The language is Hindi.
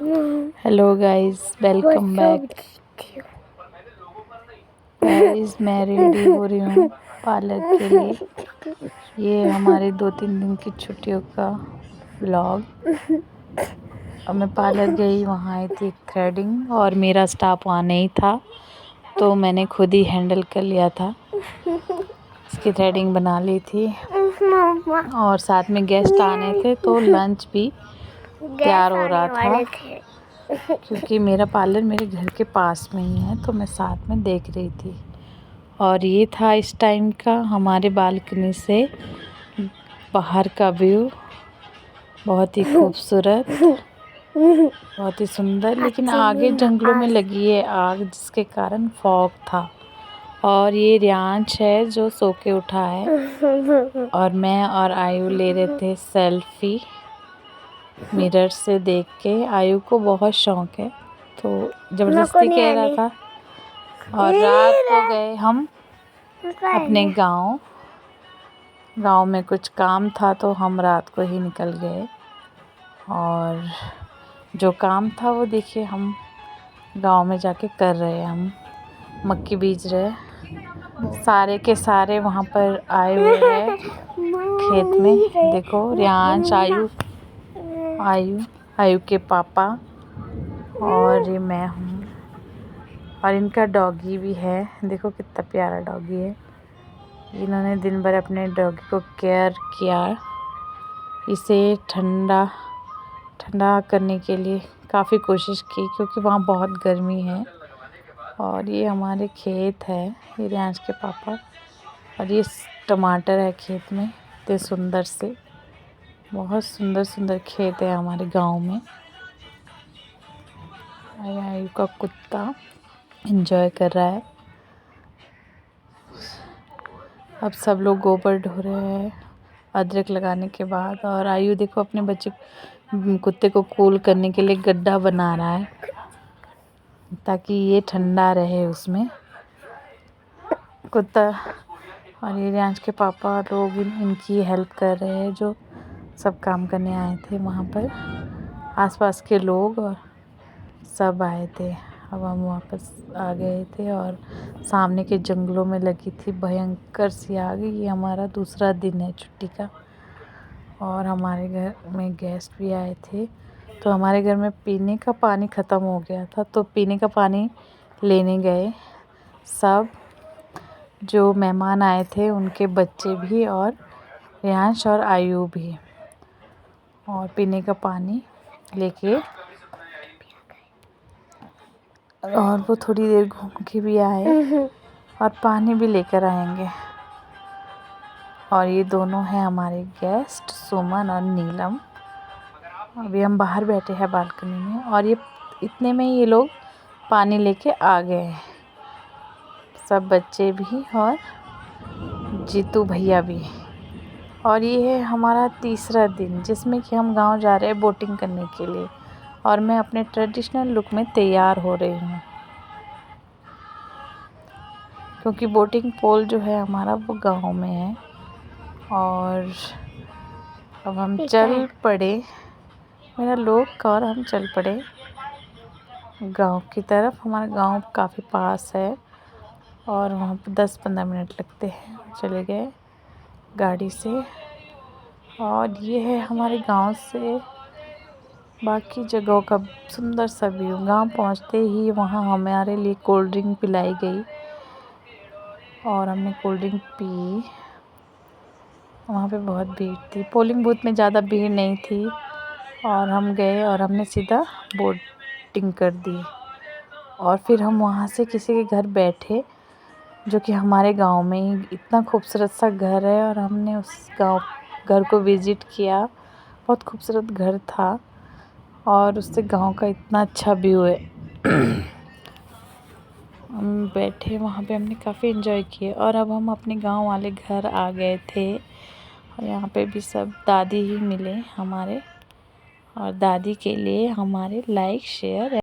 Hello guys, welcome back. Guys, मैं रेडी हो रही हूँ पार्लर के लिए। ये हमारे 2-3 दिन की छुट्टियों का व्लॉग। अब मैं पार्लर गई, वहाँ आई थी थ्रेडिंग और मेरा स्टाफ वहाँ नहीं था, तो मैंने खुद ही हैंडल कर लिया था। इसकी थ्रेडिंग बना ली थी और साथ में गेस्ट आने थे, तो लंच भी तैयार हो रहा था। क्योंकि मेरा पार्लर मेरे घर के पास में ही है, तो मैं साथ में देख रही थी। और ये था इस टाइम का हमारे बालकनी से बाहर का व्यू। बहुत ही खूबसूरत, बहुत ही सुंदर। लेकिन आगे जंगलों में लगी है आग, जिसके कारण फॉग था। और ये रियांश है जो सो के उठा है, और मैं और आयु ले रहे थे सेल्फी मिरर से देख के। आयु को बहुत शौक है, तो ज़बरदस्ती कह रहा था। और रात को गए हम अपने गांव में कुछ काम था, तो हम रात को ही निकल गए। और जो काम था वो देखिए हम गांव में जाके कर रहे हैं। हम मक्की बीज रहे, सारे के सारे वहाँ पर आए हुए हैं खेत में। देखो रियांश, आयु के पापा, और ये मैं हूँ। और इनका डॉगी भी है, देखो कितना प्यारा डॉगी है। इन्होंने दिन भर अपने डॉगी को केयर किया, इसे ठंडा करने के लिए काफ़ी कोशिश की, क्योंकि वहाँ बहुत गर्मी है। और ये हमारे खेत है, ये रियांश के पापा। और ये टमाटर है खेत में, इतने सुंदर से, बहुत सुंदर खेत है हमारे गांव में। आयु का कुत्ता एंजॉय कर रहा है। अब सब लोग गोबर ढो रहे हैं अदरक लगाने के बाद। और आयु देखो अपने कुत्ते को कूल करने के लिए गड्ढा बना रहा है, ताकि ये ठंडा रहे उसमें कुत्ता। और ये रियांश के पापा लोग इनकी हेल्प कर रहे हैं, जो सब काम करने आए थे वहाँ पर। आसपास के लोग और सब आए थे। अब हम वापस आ गए थे, और सामने के जंगलों में लगी थी भयंकर सी आग। ये हमारा दूसरा दिन है छुट्टी का। और हमारे घर में गेस्ट भी आए थे, तो हमारे घर में पीने का पानी ख़त्म हो गया था, तो पीने का पानी लेने गए सब। जो मेहमान आए थे उनके बच्चे भी, और रियांश और आयु भी। और पीने का पानी लेके, और वो थोड़ी देर घूम के भी आए, और पानी भी लेकर आएंगे। और ये दोनों हैं हमारे गेस्ट, सुमन और नीलम। अभी हम बाहर बैठे हैं बालकनी में, और ये इतने में ये लोग पानी लेके आ गए हैं, सब बच्चे भी और जीतू भैया भी। और ये है हमारा तीसरा दिन, जिसमें कि हम गांव जा रहे हैं बोटिंग करने के लिए। और मैं अपने ट्रेडिशनल लुक में तैयार हो रही हूँ, क्योंकि बोटिंग पोल जो है हमारा वो गांव में है। और अब हम चल पड़े, मेरा लोग, और हम चल पड़े गांव की तरफ। हमारा गांव काफ़ी पास है, और वहाँ पर 10-15 मिनट लगते हैं। चले गए गाड़ी से। और ये है हमारे गांव से बाकी जगहों का सुंदर सा व्यू। गांव पहुँचते ही वहाँ हमारे लिए कोल्ड ड्रिंक पिलाई गई, और हमने कोल्ड ड्रिंक पी। वहाँ पे बहुत भीड़ थी, पोलिंग बूथ में ज़्यादा भीड़ नहीं थी। और हम गए और हमने सीधा बोटिंग कर दी। और फिर हम वहाँ से किसी के घर बैठे, जो कि हमारे गांव में ही इतना खूबसूरत सा घर है। और हमने उस घर को विज़िट किया, बहुत खूबसूरत घर था, और उससे गांव का इतना अच्छा व्यू है। हम बैठे वहाँ पे, हमने काफ़ी एंजॉय किया। और अब हम अपने गांव वाले घर आ गए थे, और यहाँ पे भी सब दादी ही मिले हमारे। और दादी के लिए हमारे लाइक, शेयर